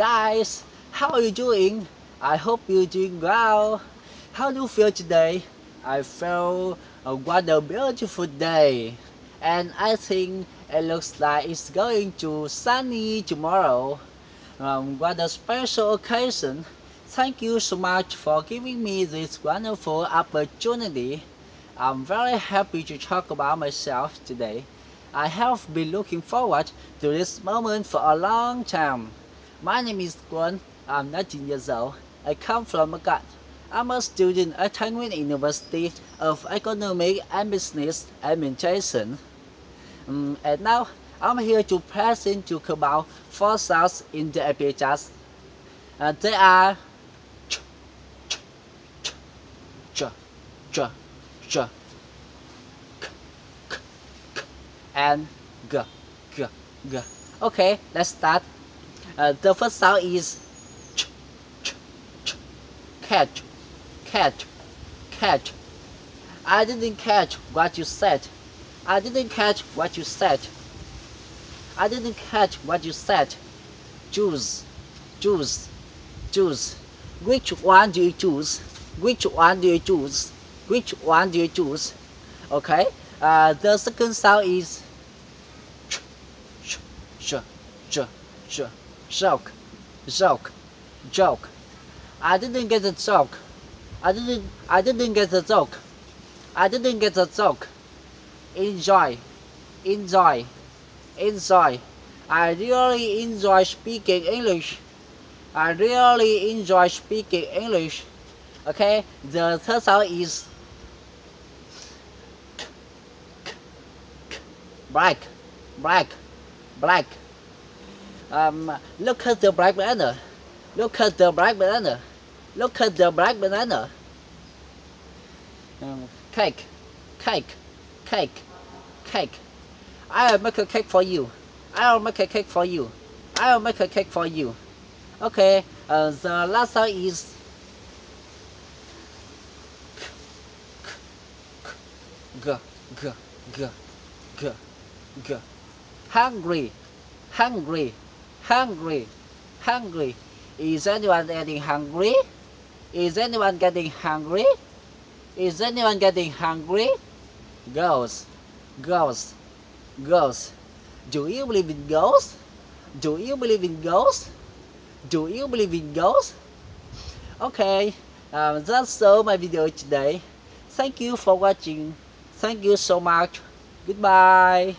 guys, how are you doing? I hope you're doing well. How do you feel today? I feel what a beautiful day, and I think it looks like it's going to sunny tomorrow. What a special occasion. Thank you so much for giving me this wonderful opportunity. I'm very happy to talk about myself today. I have been looking forward to this moment for a long time. My name is Guan. I'm 19 years old. I come from Macau. I'm a student at Taiwan University of Economic and Business Administration. And now I'm here to present to about four sounds in the IPA jazz. They are ch, ch, ch, ch, ch, ch, k, k, k, and g, g, g. Okay, let's start. The first sound is ch, ch, ch, catch, catch, catch. I didn't catch what you said. I didn't catch what you said. I didn't catch what you said. Choose, choose, choose. Which one do you choose? Which one do you choose? Which one do you choose? Okay. The second sound is sh, sh, sh, sh, sh, joke, joke, joke. I didn't get the joke. I didn't get the joke. I didn't get the joke. Enjoy, enjoy, enjoy. I really enjoy speaking English. I really enjoy speaking English. Okay, the third sound is black, black, black. Look at the black banana. Look at the black banana. Look at the black banana. Cake, cake, cake, cake. I'll make a cake for you. I'll make a cake for you. I'll make a cake for you. Okay, the last sound is g, g, g, g, g. Hungry, hungry, hungry, hungry. Is anyone getting hungry? Is anyone getting hungry? Is anyone getting hungry? Ghosts, ghosts, ghosts. Do you believe in ghosts? Do you believe in ghosts? Do you believe in ghosts? Okay, that's all my video today. Thank you for watching. Thank you so much. Goodbye.